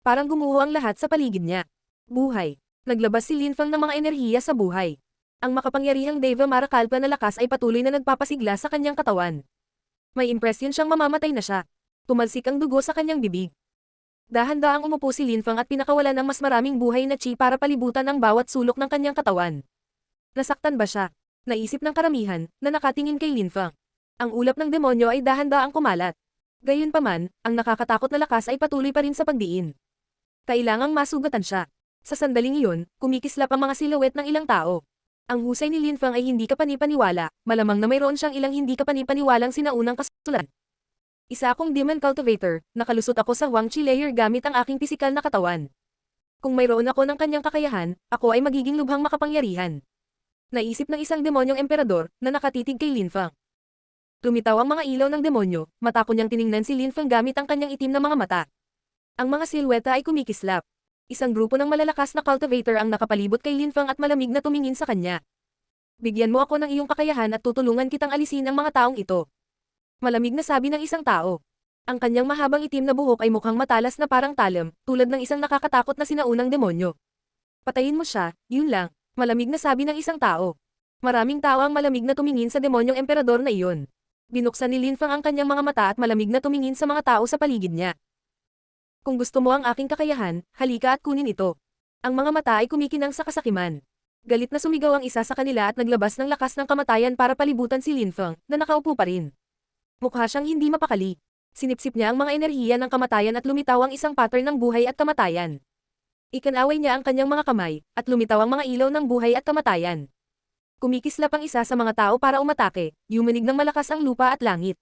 Parang gumuho ang lahat sa paligid niya. Buhay. Naglabas si Linfang ng mga enerhiya sa buhay. Ang makapangyarihang Deva Mara Kalpa na lakas ay patuloy na nagpapasigla sa kanyang katawan. May impresyon siyang mamamatay na siya. Tumalsik ang dugo sa kanyang bibig. Dahan-daang umupo si Linfang at pinakawalan ng mas maraming buhay na chi para palibutan ang bawat sulok ng kanyang katawan. Nasaktan ba siya? Naisip ng karamihan, na nakatingin kay Linfang. Ang ulap ng demonyo ay dahan-daang kumalat. Gayunpaman, ang nakakatakot na lakas ay patuloy pa rin sa pagdiin. Kailangang masugatan siya. Sa sandaling iyon, kumikislap ang mga silhouette ng ilang tao. Ang husay ni Lin Feng ay hindi kapanipaniwala, malamang na mayroon siyang ilang hindi kapanipaniwalang sinaunang kasulatan. Isa akong demon cultivator, nakalusot ako sa Huangqi layer gamit ang aking pisikal na katawan. Kung mayroon ako ng kanyang kakayahan, ako ay magiging lubhang makapangyarihan. Naisip ng isang demonyong emperador na nakatitig kay Lin Feng. Lumitaw ang mga ilaw ng demonyo, mata ko niyang tiningnan si Lin Feng gamit ang kanyang itim na mga mata. Ang mga silweta ay kumikislap. Isang grupo ng malalakas na cultivator ang nakapalibot kay Lin Feng at malamig na tumingin sa kanya. Bigyan mo ako ng iyong kakayahan at tutulungan kitang alisin ang mga taong ito. Malamig na sabi ng isang tao. Ang kanyang mahabang itim na buhok ay mukhang matalas na parang talam, tulad ng isang nakakatakot na sinaunang demonyo. Patayin mo siya, yun lang, malamig na sabi ng isang tao. Maraming tao ang malamig na tumingin sa demonyong emperador na iyon. Binuksan ni Lin Feng ang kanyang mga mata at malamig na tumingin sa mga tao sa paligid niya. Kung gusto mo ang aking kakayahan, halika at kunin ito. Ang mga mata ay kumikinang sa kasakiman. Galit na sumigaw ang isa sa kanila at naglabas ng lakas ng kamatayan para palibutan si Lin Feng, na nakaupo pa rin. Mukha siyang hindi mapakali. Sinipsip niya ang mga enerhiya ng kamatayan at lumitaw ang isang pattern ng buhay at kamatayan. Ikinaway niya ang kanyang mga kamay, at lumitaw ang mga ilaw ng buhay at kamatayan. Kumikislap ang isa sa mga tao para umatake, yumanig ng malakas ang lupa at langit.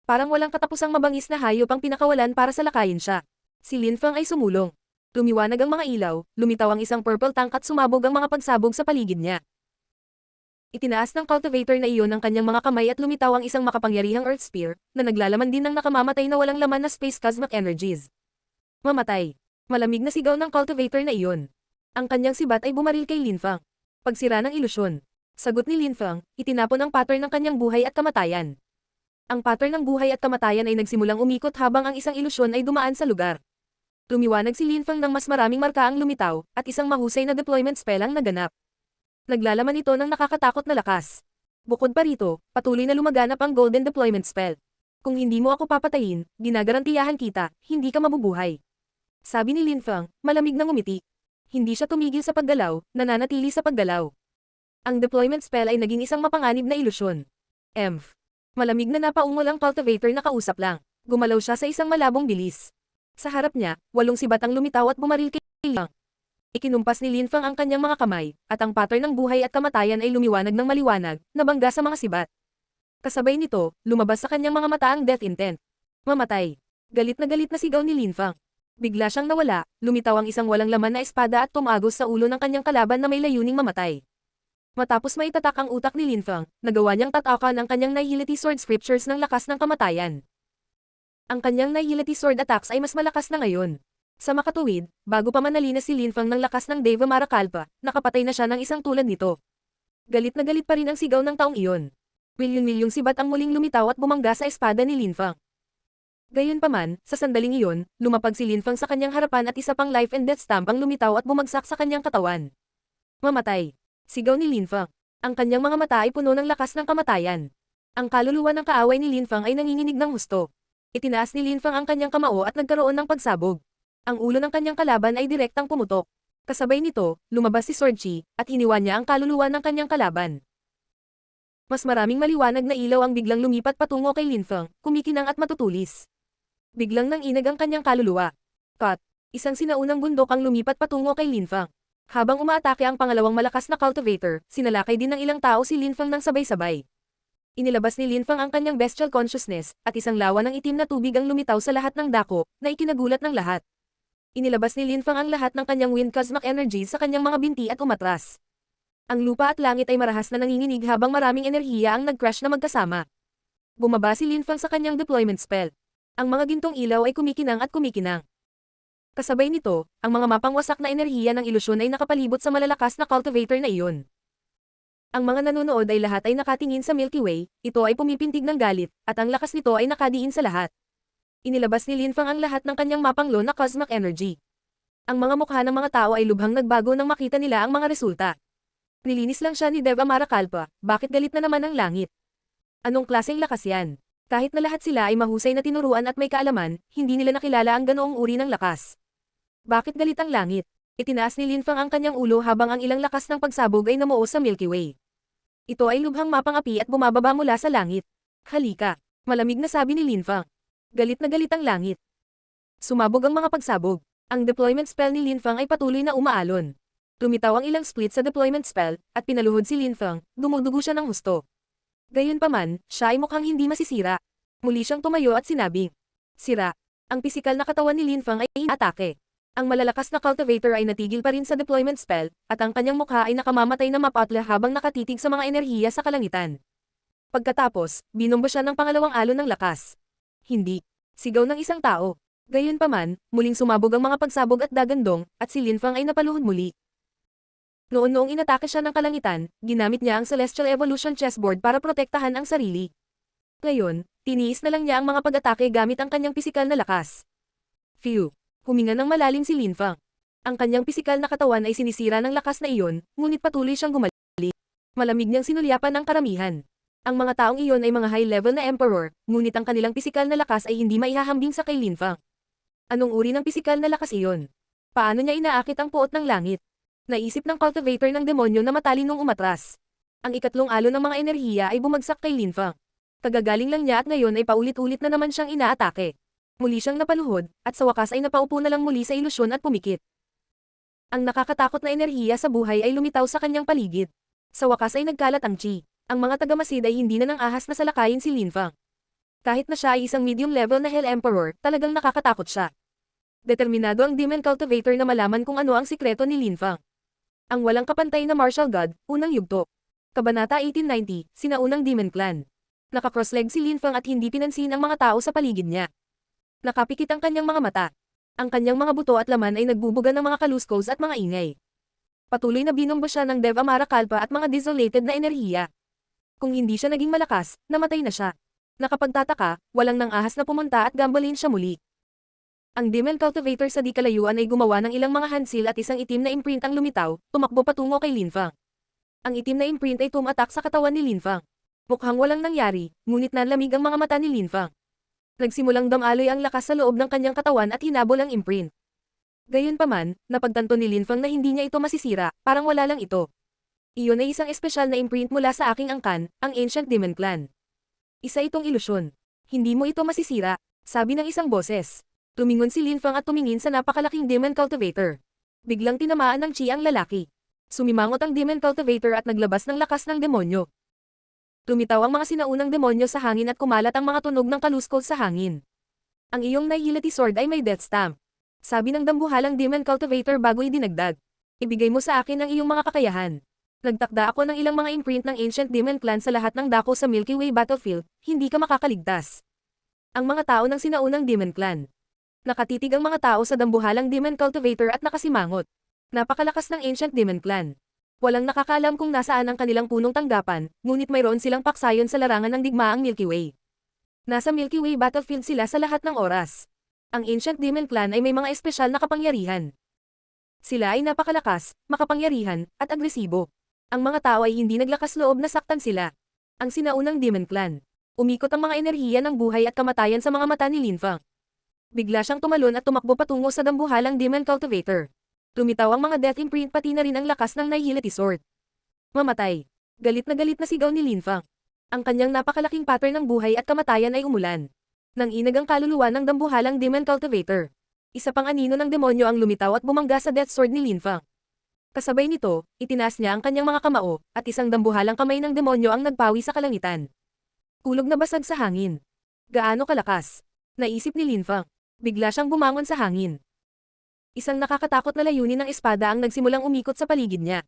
Parang walang katapusang mabangis na hayop ang pinakawalan para salakayin siya. Si Lin Feng ay sumulong. Lumiwanag ang mga ilaw, lumitaw ang isang purple tank at sumabog ang mga pagsabog sa paligid niya. Itinaas ng cultivator na iyon ang kanyang mga kamay at lumitaw ang isang makapangyarihang earth spear, na naglalaman din ng nakamamatay na walang laman na space cosmic energies. Mamatay. Malamig na sigaw ng cultivator na iyon. Ang kanyang sibat ay bumaril kay Lin Feng. Pagsira ng ilusyon. Sagot ni Lin Feng, itinapon ang pattern ng kanyang buhay at kamatayan. Ang pattern ng buhay at kamatayan ay nagsimulang umikot habang ang isang ilusyon ay dumaan sa lugar. Lumiwanag si Lin Feng ng mas maraming marka ang lumitaw, at isang mahusay na deployment spell ang naganap. Naglalaman ito ng nakakatakot na lakas. Bukod pa rito, patuloy na lumaganap ang golden deployment spell. Kung hindi mo ako papatayin, ginagarantiyahan kita, hindi ka mabubuhay. Sabi ni Lin Feng, malamig na ngumiti. Hindi siya tumigil sa paggalaw, nananatili sa paggalaw. Ang deployment spell ay naging isang mapanganib na ilusyon. Malamig na napaungol ang cultivator na kausap lang. Gumalaw siya sa isang malabong bilis. Sa harap niya, 8 sibat ang lumitaw at bumaril kay Lin Feng. Ikinumpas ni Lin Feng ang kanyang mga kamay, at ang pattern ng buhay at kamatayan ay lumiwanag ng maliwanag, nabangga sa mga sibat. Kasabay nito, lumabas sa kanyang mga mata ang death intent. Mamatay. Galit na sigaw ni Lin Feng. Bigla siyang nawala, lumitaw ang isang walang laman na espada at tumagos sa ulo ng kanyang kalaban na may layuning mamatay. Matapos maitatak ang utak ni Lin Feng, nagawa niyang tatakan ang kanyang Nihility Sword Scriptures ng lakas ng kamatayan. Ang kanyang Nihility Sword attacks ay mas malakas na ngayon. Sa makatuwid, bago pa manalinas si Lin Feng ng lakas ng Deva Marakalpa, nakapatay na siya ng isang tulad nito. Galit na galit pa rin ang sigaw ng taong iyon. Milyon-milyong sibat ang muling lumitaw at bumangga sa espada ni Lin Feng. Gayunpaman, sa sandaling iyon, lumapag si Lin Feng sa kanyang harapan at isa pang life and death stamp ang lumitaw at bumagsak sa kanyang katawan. Mamatay. Sigaw ni Lin Feng. Ang kanyang mga mata ay puno ng lakas ng kamatayan. Ang kaluluwa ng kaaway ni Lin Feng ay nanginginig ng husto. Itinaas ni Lin Feng ang kanyang kamao at nagkaroon ng pagsabog. Ang ulo ng kanyang kalaban ay direktang pumutok. Kasabay nito, lumabas si Sword Chi, at hiniwa niya ang kaluluwa ng kanyang kalaban. Mas maraming maliwanag na ilaw ang biglang lumipat patungo kay Lin Feng, kumikinang at matutulis. Biglang nanginag ang kanyang kaluluwa. Cut. Isang sinaunang bundok ang lumipat patungo kay Lin Feng. Habang umaatake ang pangalawang malakas na cultivator, sinalakay din ng ilang tao si Lin Feng ng sabay-sabay. Inilabas ni Lin Feng ang kanyang bestial consciousness, at isang lawa ng itim na tubig ang lumitaw sa lahat ng dako, na ikinagulat ng lahat. Inilabas ni Lin Feng ang lahat ng kanyang wind cosmic energy sa kanyang mga binti at umatras. Ang lupa at langit ay marahas na nanginginig habang maraming enerhiya ang nag-crash na magkasama. Bumaba si Lin Feng sa kanyang deployment spell. Ang mga gintong ilaw ay kumikinang at kumikinang. Kasabay nito, ang mga mapangwasak na enerhiya ng ilusyon ay nakapalibot sa malalakas na cultivator na iyon. Ang mga nanonood ay lahat ay nakatingin sa Milky Way, ito ay pumipintig ng galit, at ang lakas nito ay nakadiin sa lahat. Inilabas ni Lin Feng ang lahat ng kanyang mapanglo na cosmic energy. Ang mga mukha ng mga tao ay lubhang nagbago nang makita nila ang mga resulta. Nilinis lang siya ni Deva Marakalpa, bakit galit na naman ang langit? Anong klaseng lakas yan? Kahit na lahat sila ay mahusay na tinuruan at may kaalaman, hindi nila nakilala ang ganoong uri ng lakas. Bakit galit ang langit? Itinaas ni Lin Feng ang kanyang ulo habang ang ilang lakas ng pagsabog ay namuo sa Milky Way. Ito ay lubhang mapang-api at bumababa mula sa langit. Halika. Malamig na sabi ni Lin Feng. Galit na galit ang langit. Sumabog ang mga pagsabog. Ang deployment spell ni Linfang ay patuloy na umaalon. Lumitaw ang ilang split sa deployment spell, at pinaluhod si Linfang, dumudugo siya ng husto. Gayunpaman, siya ay mukhang hindi masisira. Muli siyang tumayo at sinabing, "Sira." Ang pisikal na katawan ni Linfang ay inatake. Ang malalakas na cultivator ay natigil pa rin sa deployment spell, at ang kanyang mukha ay nakamamatay na mapatla habang nakatitig sa mga enerhiya sa kalangitan. Pagkatapos, binomba siya ng pangalawang alon ng lakas. Hindi. Sigaw ng isang tao. Gayunpaman, muling sumabog ang mga pagsabog at dagandong, at si Linfang ay napaluhod muli. Noong inatake siya ng kalangitan, ginamit niya ang Celestial Evolution chessboard para protektahan ang sarili. Ngayon, tiniis na lang niya ang mga pag-atake gamit ang kanyang pisikal na lakas. Phew! Huminga ng malalim si Linfang. Ang kanyang pisikal na katawan ay sinisira ng lakas na iyon, ngunit patuloy siyang gumali. Malamig niyang sinulyapan ng karamihan. Ang mga taong iyon ay mga high-level na emperor, ngunit ang kanilang pisikal na lakas ay hindi maihahambing sa kay Linfang. Anong uri ng pisikal na lakas iyon? Paano niya inaakit ang puot ng langit? Naisip ng cultivator ng demonyo na matalinong umatras. Ang ikatlong alon ng mga enerhiya ay bumagsak kay Linfang. Kagagaling lang niya at ngayon ay paulit-ulit na naman siyang inaatake. Muli siyang napaluhod, at sa wakas ay napaupo na lang muli sa ilusyon at pumikit. Ang nakakatakot na enerhiya sa buhay ay lumitaw sa kanyang paligid. Sa wakas ay nagkalat ang chi. Ang mga tagamasid ay hindi na nang ahas na salakayin si Linfang. Kahit na siya ay isang medium-level na Hell Emperor, talagang nakakatakot siya. Determinado ang Demon Cultivator na malaman kung ano ang sikreto ni Linfang. Ang walang kapantay na martial god, unang yugto. Kabanata 1890, Sinaunang Demon Clan. Naka-crossleg si Linfang at hindi pinansin ang mga tao sa paligid niya. Nakapikit ang kanyang mga mata. Ang kanyang mga buto at laman ay nagbubuga ng mga kaluskos at mga ingay. Patuloy na binomba siya ng Dev Amara Kalpa at mga desolated na enerhiya. Kung hindi siya naging malakas, namatay na siya. Nakapagtataka, walang nang ahas na pumunta at gambalin siya muli. Ang Demon Cultivator sa di kalayuan ay gumawa ng ilang mga handsil at isang itim na imprint ang lumitaw, tumakbo patungo kay Linfang. Ang itim na imprint ay tumatak sa katawan ni Linfang. Mukhang walang nangyari, ngunit nanlamig ang mga mata ni Linfang. Nagsimulang damaloy ang lakas sa loob ng kanyang katawan at hinabol ang imprint. Gayunpaman, napagtanto ni Linfang na hindi niya ito masisira, parang wala lang ito. Iyon ay isang espesyal na imprint mula sa aking angkan, ang Ancient Demon Clan. Isa itong ilusyon. Hindi mo ito masisira, sabi ng isang boses. Tumingon si Linfang at tumingin sa napakalaking Demon Cultivator. Biglang tinamaan ng chi ang lalaki. Sumimangot ang Demon Cultivator at naglabas ng lakas ng demonyo. Lumitaw ang mga sinaunang demonyo sa hangin at kumalat ang mga tunog ng kaluskos sa hangin. Ang iyong Nihility Sword ay may death stamp. Sabi ng dambuhalang Demon Cultivator bago idinagdag. Ibigay mo sa akin ang iyong mga kakayahan. Nagtakda ako ng ilang mga imprint ng Ancient Demon Clan sa lahat ng dako sa Milky Way battlefield, hindi ka makakaligtas. Ang mga tao ng sinaunang Demon Clan. Nakatitig ang mga tao sa dambuhalang Demon Cultivator at nakasimangot. Napakalakas ng Ancient Demon Clan. Walang nakakaalam kung nasaan ang kanilang punong tanggapan, ngunit mayroon silang paksayon sa larangan ng digmaang Milky Way. Nasa Milky Way battlefield sila sa lahat ng oras. Ang Ancient Demon Clan ay may mga espesyal na kapangyarihan. Sila ay napakalakas, makapangyarihan, at agresibo. Ang mga tao ay hindi naglakas loob na saktan sila. Ang sinaunang Demon Clan. Umikot ang mga enerhiya ng buhay at kamatayan sa mga mata ni Linfang. Bigla siyang tumalon at tumakbo patungo sa dambuhalang Demon Cultivator. Lumitaw ang mga death imprint pati na rin ang lakas ng Nihility Sword. Mamatay. Galit na sigaw ni Linfang. Ang kanyang napakalaking pattern ng buhay at kamatayan ay umulan. Nang inag ang kaluluwa ng dambuhalang Demon Cultivator. Isa pang anino ng demonyo ang lumitaw at bumangga sa death sword ni Linfang. Kasabay nito, itinaas niya ang kanyang mga kamao, at isang dambuhalang kamay ng demonyo ang nagpawi sa kalangitan. Kulog na basag sa hangin. Gaano kalakas? Naisip ni Linfang. Bigla siyang bumangon sa hangin. Isang nakakatakot na layunin ng espada ang nagsimulang umikot sa paligid niya.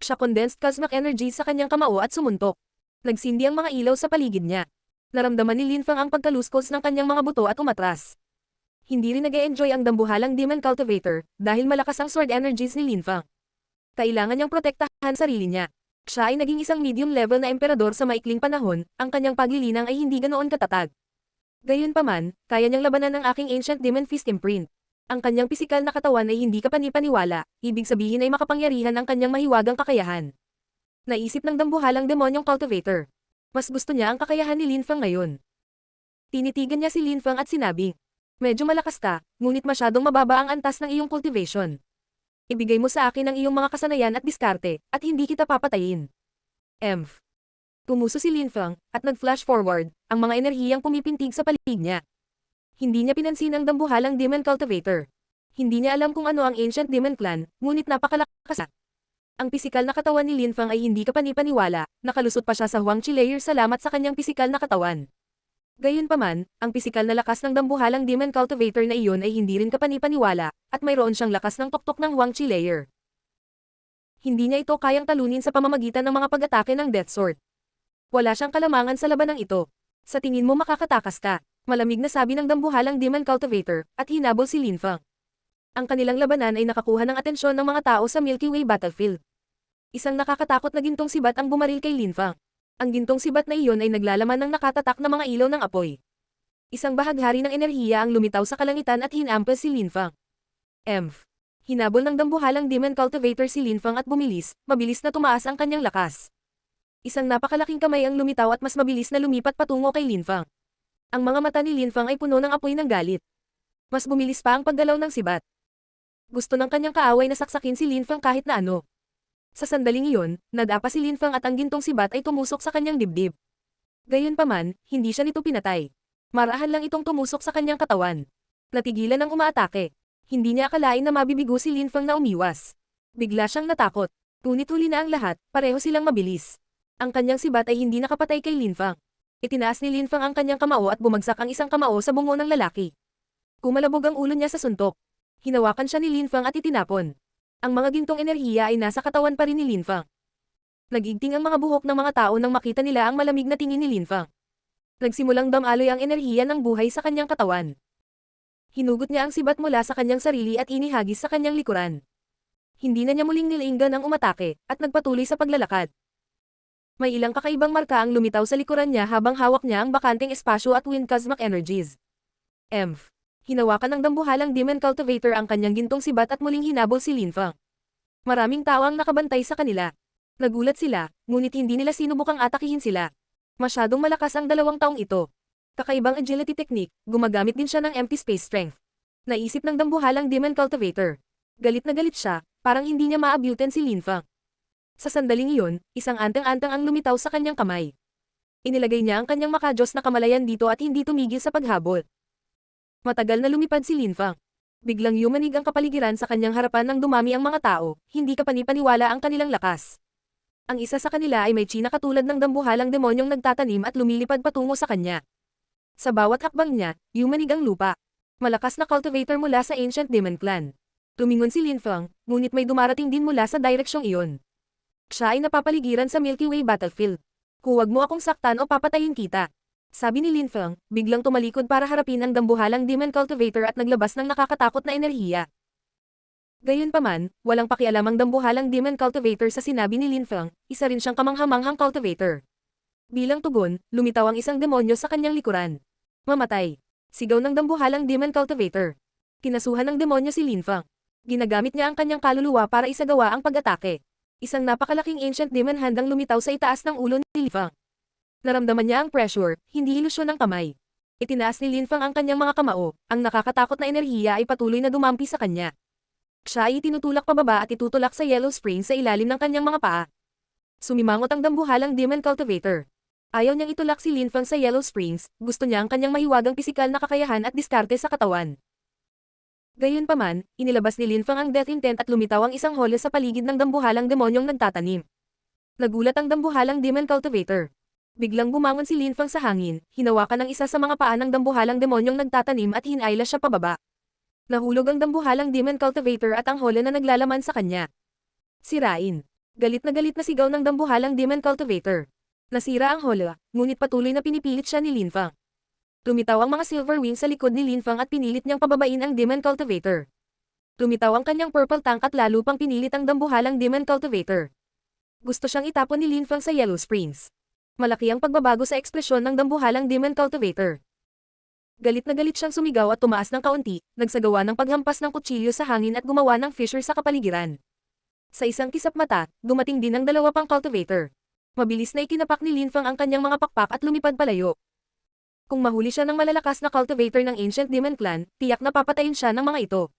Siya condensed cosmic energy sa kanyang kamao at sumuntok. Nagsindi ang mga ilaw sa paligid niya. Naramdaman ni Linfang ang pagkaluskos ng kanyang mga buto at umatras. Hindi rin nag-e-enjoy ang dambuhalang Demon Cultivator dahil malakas ang sword energies ni Linfang. Kailangan niyang protektahan sarili niya. Siya ay naging isang medium-level na emperador sa maikling panahon, ang kanyang paglilinang ay hindi ganoon katatag. Gayunpaman, kaya niyang labanan ang aking Ancient Demon Fist imprint. Ang kanyang pisikal na katawan ay hindi kapani-paniwala, ibig sabihin ay makapangyarihan ang kanyang mahiwagang kakayahan. Naisip ng dambuhalang demonyong cultivator. Mas gusto niya ang kakayahan ni Linfang ngayon. Tinitigan niya si Linfang at sinabi, "Medyo malakas ka, ngunit masyadong mababa ang antas ng iyong cultivation. Ibigay mo sa akin ang iyong mga kasanayan at diskarte, at hindi kita papatayin." Emph. Tumuso si Linfang, at nag-flash forward, ang mga enerhiyang pumipintig sa paligid niya. Hindi niya pinansin ang dambuhalang Demon Cultivator. Hindi niya alam kung ano ang Ancient Demon Clan, ngunit napakalakas na. Ang pisikal na katawan ni Lin Fang ay hindi kapani-paniwala, nakalusot pa siya sa Huangqi Layer salamat sa kanyang pisikal na katawan. Gayunpaman, ang pisikal na lakas ng dambuhalang Demon Cultivator na iyon ay hindi rin kapani-paniwala, at mayroon siyang lakas ng tuktok ng Huangqi Layer. Hindi niya ito kayang talunin sa pamamagitan ng mga pag-atake ng Death Sword. Wala siyang kalamangan sa labanang ito. Sa tingin mo makakatakas ka, malamig na sabi ng dambuhalang Demon Cultivator, at hinabol si Lin Fang. Ang kanilang labanan ay nakakuha ng atensyon ng mga tao sa Milky Way battlefield. Isang nakakatakot na gintong sibat ang bumaril kay Lin Fang. Ang gintong sibat na iyon ay naglalaman ng nakatatak na mga ilaw ng apoy. Isang bahaghari ng enerhiya ang lumitaw sa kalangitan at hinampas si Lin Fang. Hinabol ng dambuhalang Demon Cultivator si Lin Fang at mabilis na tumaas ang kanyang lakas. Isang napakalaking kamay ang lumitaw at mas mabilis na lumipat patungo kay Lin Fang. Ang mga mata ni Lin Fang ay puno ng apoy ng galit. Mas bumilis pa ang paggalaw ng sibat. Gusto ng kanyang kaaway na saksakin si Lin Fang kahit na ano. Sa sandaling iyon, nadapa si Lin Fang at ang gintong sibat ay tumusok sa kanyang dibdib. Gayunpaman, hindi siya nito pinatay. Marahan lang itong tumusok sa kanyang katawan. Natigilan ang umaatake. Hindi niya akalain na mabibigo si Lin Fang na umiwas. Bigla siyang natakot. Ngunit huli na ang lahat, pareho silang mabilis. Ang kanyang sibat ay hindi nakapatay kay Lin Fang. Itinaas ni Lin Fang ang kanyang kamao at bumagsak ang isang kamao sa bungo ng lalaki. Kumalabog ang ulo niya sa suntok. Hinawakan siya ni Lin Fang at itinapon. Ang mga gintong enerhiya ay nasa katawan pa rin ni Lin Fang. Nagigting ang mga buhok ng mga tao nang makita nila ang malamig na tingin ni Lin Fang. Nagsimulang damaloy ang enerhiya ng buhay sa kanyang katawan. Hinugot niya ang sibat mula sa kanyang sarili at inihagis sa kanyang likuran. Hindi na niya muling nilainggan ang umatake, at nagpatuloy sa paglalakad. May ilang kakaibang marka ang lumitaw sa likuran niya habang hawak niya ang bakanteng espasyo at wind cosmic energies. Hinawakan ng dambuhalang Demon Cultivator ang kanyang gintong sibat at muling hinabol si Lin Fang. Maraming tao ang nakabantay sa kanila. Nagulat sila, ngunit hindi nila sinubukang atakihin sila. Masyadong malakas ang 2 taong ito. Kakaibang agility technique, gumagamit din siya ng empty space strength. Naisip ng dambuhalang Demon Cultivator. Galit na galit siya, parang hindi niya maabutan si Lin Fang. Sa sandaling iyon, isang anteng-anteng ang lumitaw sa kanyang kamay. Inilagay niya ang kanyang makajos na kamalayan dito at hindi tumigil sa paghabol. Matagal na lumipad si Lin Fang. Biglang yumanig ang kapaligiran sa kanyang harapan nang dumami ang mga tao, hindi kapani-paniwala ang kanilang lakas. Ang isa sa kanila ay may tsina katulad ng dambuhalang demonyong nagtatanim at lumilipad patungo sa kanya. Sa bawat hakbang niya, yumanig ang lupa. Malakas na cultivator mula sa Ancient Demon Clan. Tumingon si Lin Fang, ngunit may dumarating din mula sa direksyong iyon. Siya ay napapaligiran sa Milky Way battlefield. Huwag mo akong saktan o papatayin kita. Sabi ni Lin Fang, biglang tumalikod para harapin ang dambuhalang Demon Cultivator at naglabas ng nakakatakot na enerhiya. Gayunpaman, walang pakialam ang dambuhalang Demon Cultivator sa sinabi ni Lin Fang, isa rin siyang kamanghamanghang cultivator. Bilang tugon, lumitaw ang isang demonyo sa kanyang likuran. Mamatay. Sigaw ng dambuhalang Demon Cultivator. Kinasuhan ng demonyo si Lin Fang. Ginagamit niya ang kanyang kaluluwa para isagawa ang pag-atake. Isang napakalaking ancient demon handang lumitaw sa itaas ng ulo ni Lin Fang. Naramdaman niya ang pressure, hindi ilusyon ng kamay. Itinaas ni Lin Fang ang kanyang mga kamao, ang nakakatakot na enerhiya ay patuloy na dumampi sa kanya. Siya ay tinutulak pababa at itutulak sa Yellow Spring sa ilalim ng kanyang mga paa. Sumimangot ang dambuhalang Demon Cultivator. Ayaw niyang itulak si Lin Fang sa Yellow Springs, gusto niya ang kanyang mahiwagang pisikal na kakayahan at diskarte sa katawan. Gayunpaman, inilabas ni Lin Fang ang death intent at lumitaw ang isang hole sa paligid ng dambuhalang demonyong nagtatanim. Nagulat ang dambuhalang Demon Cultivator. Biglang bumangon si Lin Fang sa hangin, hinawakan ang isa sa mga paa ng dambuhalang demonyong nagtatanim at hinayla siya pababa. Nahulog ang dambuhalang Demon Cultivator at ang hole na naglalaman sa kanya. Sirain. Galit na sigaw ng dambuhalang Demon Cultivator. Nasira ang hole, ngunit patuloy na pinipilit siya ni Lin Fang. Lumitaw ang mga silver wings sa likod ni Lin Fang at pinilit niyang pababain ang Demon Cultivator. Lumitaw ang kanyang purple tank at lalo pang pinilit ang dambuhalang Demon Cultivator. Gusto siyang itapon ni Lin Fang sa Yellow Springs. Malaki ang pagbabago sa ekspresyon ng dambuhalang Demon Cultivator. Galit na galit siyang sumigaw at tumaas ng kaunti, nagsagawa ng paghampas ng kutsilyo sa hangin at gumawa ng fissure sa kapaligiran. Sa isang kisap mata, dumating din ang 2 pang cultivator. Mabilis na ikinapak ni Lin Fang ang kanyang mga pakpak at lumipad palayo. Kung mahuli siya ng malalakas na cultivator ng Ancient Demon Clan, tiyak na papatayin siya ng mga ito.